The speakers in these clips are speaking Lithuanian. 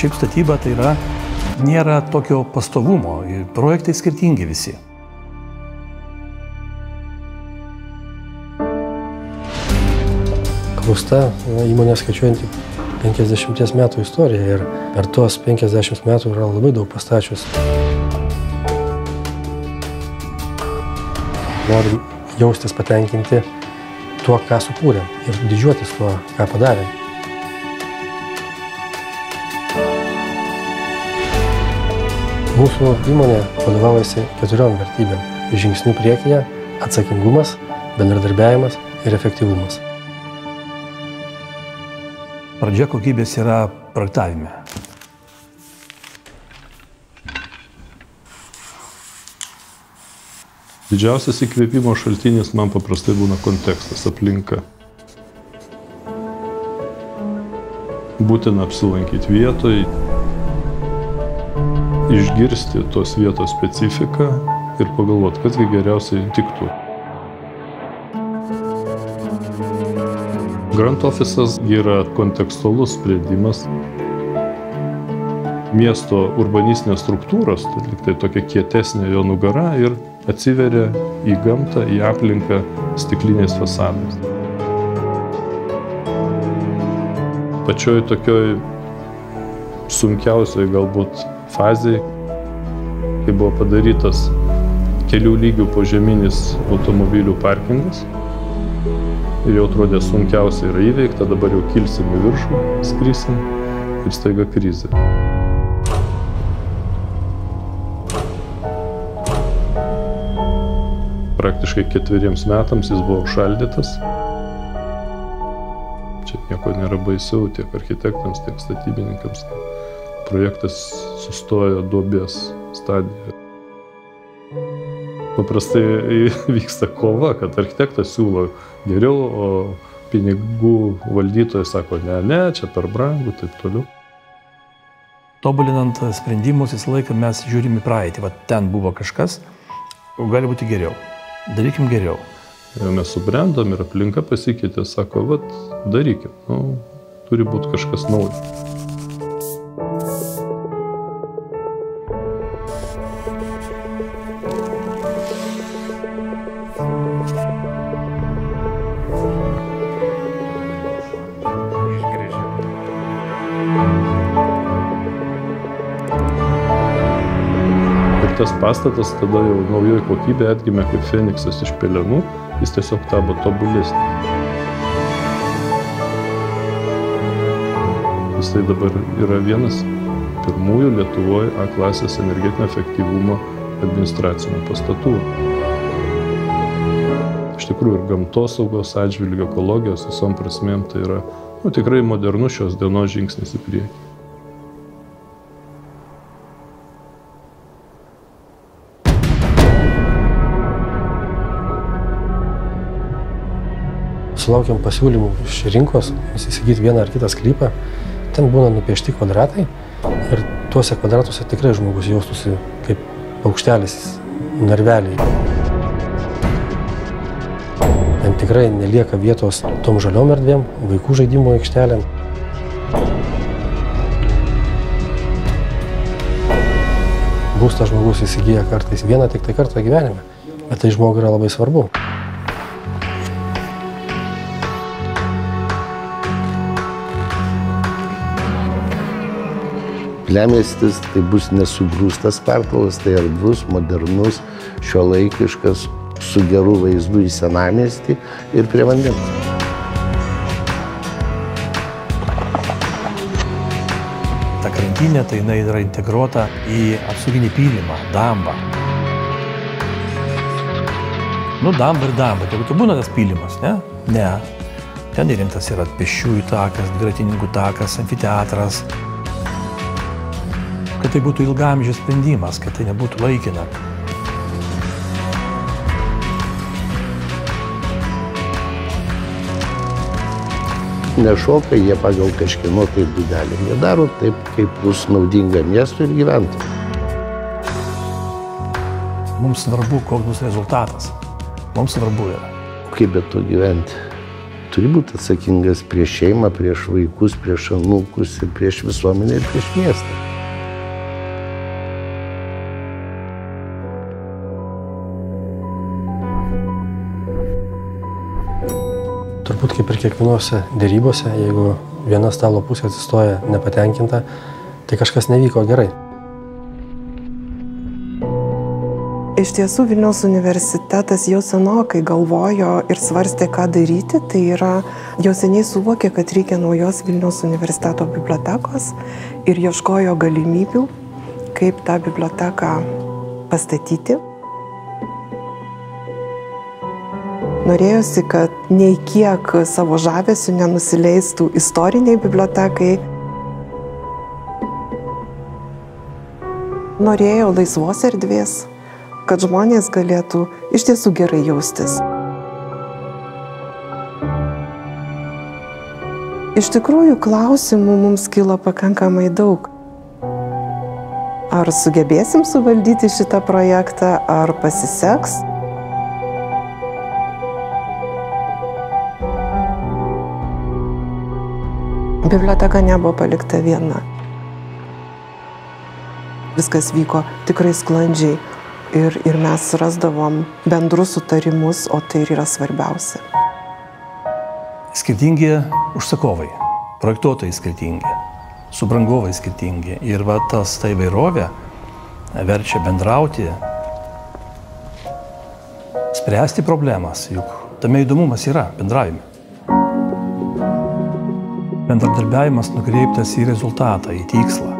Šiaip statyba tai nėra tokio pastovumo, projektai skirtingi visi. Klausta įmonė skaičiuojanti 50 metų istoriją ir per tuos 50 metų yra labai daug pastačius. Norim jaustis patenkinti tuo, ką sukūrėm ir didžiuotis tuo, ką padarėm. Mūsų įmonė vadovaujasi 4 vertybėm. Žingsnių priekyje – atsakingumas, bendradarbiavimas ir efektyvumas. Pradžia kokybės yra projektavime. Didžiausias įkvėpimo šaltinis man paprastai būna kontekstas, aplinka. Būtina apsilankyti vietoje, išgirsti tos vietos specifiką ir pagalvoti, kas geriausiai tiktų. Grand Office'as yra kontekstualus sprendimas. Miesto urbanistinės struktūros, tai tokia kietesnė jo nugara ir atsiveria į gamtą, į aplinką stikliniais fasadais. Pačioj tokioj sunkiausioj galbūt fazėje, kai buvo padarytas kelių lygių požeminis automobilių parkingas ir jau atrodė sunkiausia yra įveikta, dabar jau kilsim į viršų, skrisim ir staiga krizė. Praktiškai 4 metams jis buvo užšaldytas. Čia nieko nėra baisiau tiek architektams, tiek statybininkams. Projektas sustojo duobės stadijoje. Paprastai vyksta kova, kad architektas siūlo geriau, o pinigų valdytojas sako, ne, čia per brangu, taip toliau. Tobulinant sprendimus visą laiką mes žiūrim į praeitį. Va, ten buvo kažkas, o gali būti geriau. Darykim geriau. Ir mes subrendom ir aplinka pasikeitė, sako, vat, darykim, turi būti kažkas naujo. Tas pastatas tada jau naujoji kokybė atgimė kaip Feniksas iš pelenų, jis tiesiog tapo tobulesnis. Jisai dabar yra vienas pirmųjų Lietuvoje A klasės energetinio efektyvumo administracinių pastatų. Iš tikrųjų ir gamtosaugos atžvilgiu, ekologijos visom prasmėm tai yra tikrai modernus šios dienos žingsnis į priekį. Sulaukiam pasiūlymų iš rinkos, įsigyti vieną ar kitą sklypą. Ten būna nupiešti kvadratai ir tuose kvadratuose tikrai žmogus jaustųsi kaip paukštelis narveliai. Ten tikrai nelieka vietos tom žaliom erdvėm, vaikų žaidimo aikštelėm. Būstą žmogus įsigyja kartais vieną tik tai kartą gyvenime, bet tai žmogui yra labai svarbu. Piliamiestis tai bus nesugrūstas kvartalas, tai erdvus, modernus, šiuolaikiškas, su geru vaizdu į senamiestį ir prie vandens. Ta krantinė tai jinai yra integruota į apsauginį pylimą, dambą. Damba ir damba, tai būna tas pylimas, ne? Ne. Ten įrengtas yra pėsčiųjų takas, dviratininkų takas, amfiteatras. Kad tai būtų ilgaamžis sprendimas, kad tai nebūtų laikina. Nešoka jie pagal kažkieno tai būdelį. Jie daro taip, kaip bus naudinga miestui ir gyventojui. Mums svarbu, koks bus rezultatas. Mums svarbu yra. Kaip be to gyventi? turi būti atsakingas prieš šeimą, prieš vaikus, prieš anūkus ir prieš visuomenę ir prieš miestą. Turbūt kaip ir kiekvienose dėrybose, jeigu viena stalo pusė atsistoja nepatenkinta, tai kažkas nevyko gerai. Iš tiesų Vilniaus universitetas jau senokai galvojo ir svarstė, ką daryti. Tai yra, jau seniai suvokė, kad reikia naujos Vilniaus universiteto bibliotekos ir ieškojo galimybių, kaip tą biblioteką pastatyti. Norėjosi, kad nei kiek savo žavesių nenusileistų istoriniai bibliotekai. Norėjo laisvos erdvės, kad žmonės galėtų iš tiesų gerai jaustis. Iš tikrųjų, klausimų mums kilo pakankamai daug. Ar sugebėsim suvaldyti šitą projektą, ar pasiseks? Biblioteka nebuvo palikta viena. Viskas vyko tikrai sklandžiai. Ir mes rasdavom bendrus sutarimus, o tai yra svarbiausia. Skirtingi užsakovai, projektuotojai skirtingi, subrangovai skirtingi. Ir va ta įvairovė verčia bendrauti, spręsti problemas, juk tame įdomumas yra bendravime. Bendradarbiavimas nukreiptas į rezultatą, į tikslą.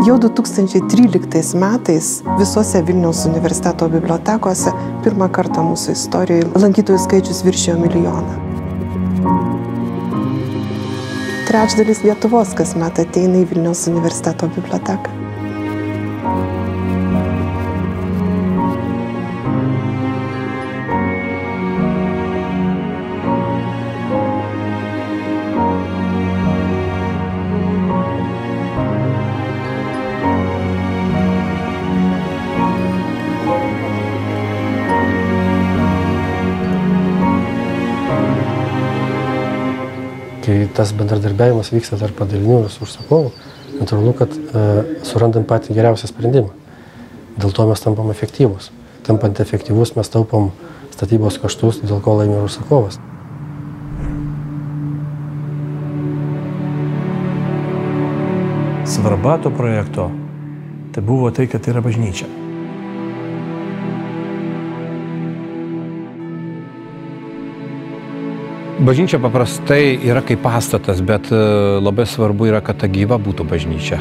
Jau 2013 metais visose Vilniaus universiteto bibliotekose pirmą kartą mūsų istorijoje lankytojų skaičius viršijo 1 milijoną. Trečdalis Lietuvos kasmet ateina į Vilniaus universiteto biblioteką. Kai tas bendradarbiavimas vyksta tarp padalinių ir užsakovų, natūralu, kad surandam patį geriausią sprendimą. Dėl to mes tampam efektyvus. Tampant efektyvus mes taupom statybos kaštus, dėl ko laimi ir užsakovas. Svarba to projekto tai buvo tai, kad tai yra bažnyčia. Bažnyčia paprastai yra kaip pastatas, bet labai svarbu yra, kad ta gyva būtų bažnyčia.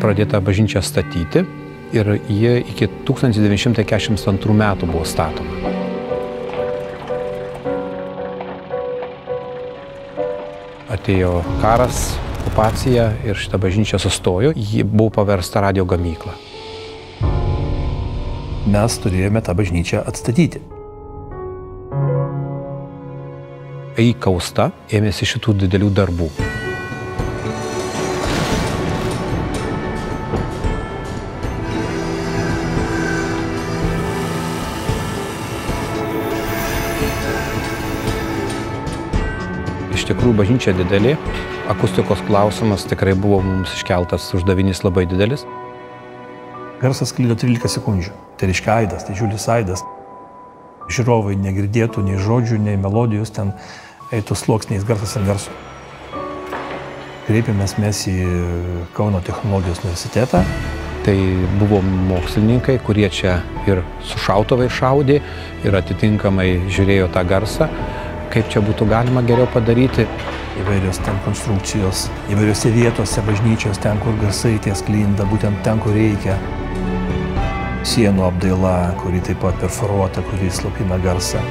Pradėta bažnyčia statyti ir jie iki 1942 metų buvo statoma. Atėjo karas, okupacija ir šita bažnyčia sustojo, ji buvo paversta radijo gamykla. Mes turėjome tą bažnyčią atstatyti. Įkausta ėmėsi šitų didelių darbų. Iš tikrųjų, bažnyčia didelė, akustikos klausimas tikrai buvo mums iškeltas uždavinys labai didelis. Garsas sklido 13 sekundžių. Tai reiškia aidas, tai didžiulis aidas. Žiūrovai negirdėtų nei žodžių, nei melodijos, ten eitų sluoksniais garsas ant garso. Kreipėmės mes į Kauno technologijos universitetą. Tai buvo mokslininkai, kurie čia ir su šautuvai šaudė ir atitinkamai žiūrėjo tą garsą, kaip čia būtų galima geriau padaryti. Įvairios ten konstrukcijos, įvairiose vietose bažnyčios, ten, kur garsai tie sklinda, būtent ten, kur reikia. Sienų apdaila, kuri taip pat perforuota, kuri slopina garsą.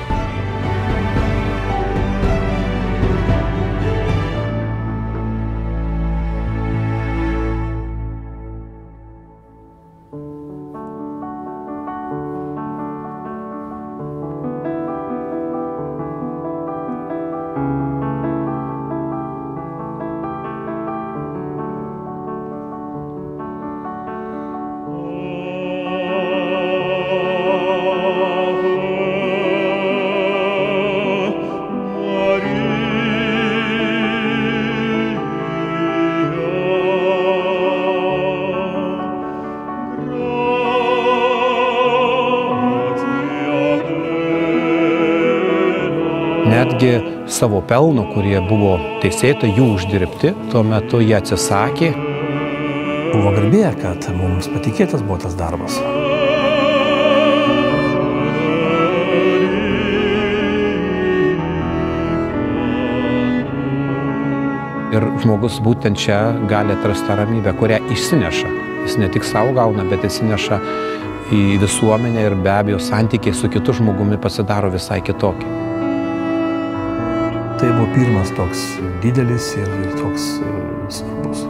netgi savo pelno, kurie buvo teisėtai jų uždirbti, tuo metu jie atsisakė. Buvo garbė, kad mums patikėtas buvo tas darbas. Ir žmogus būtent čia gali atrasti tą ramybę, kurią išsineša. Jis ne tik savo gauna, bet išsineša į visuomenę ir be abejo santykiai su kitu žmogumi pasidaro visai kitokie. Tai buvo pirmas toks didelis ir toks svarbus.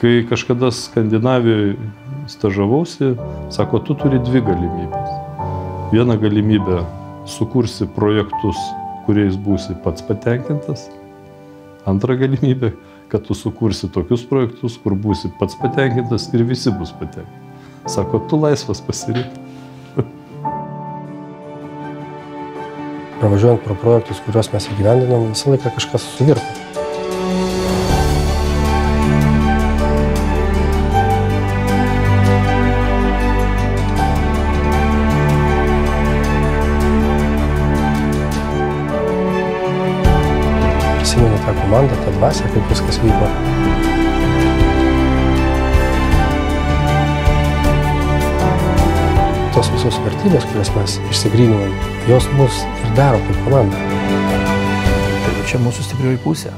Kai kažkada Skandinavijoje stažavausi, sako, tu turi dvi galimybės. Vieną galimybę sukursi projektus, kuriais būsi pats patenkintas. Antra galimybė, kad tu sukursi tokius projektus, kur būsi pats patenkintas ir visi bus patenkinti. Sako, tu laisvas pasirinkti. Pravažiuojant pro projektus, kuriuos mes įgyvendinom, visą laiką kažkas suvirpa. Prisimenu tą komandą, tą dvasią, kaip viskas vyko. Tos visos vertybės, kurias mes išsigryninom, jos mus ir daro kaip komanda. Tai čia mūsų stiprioji pusė.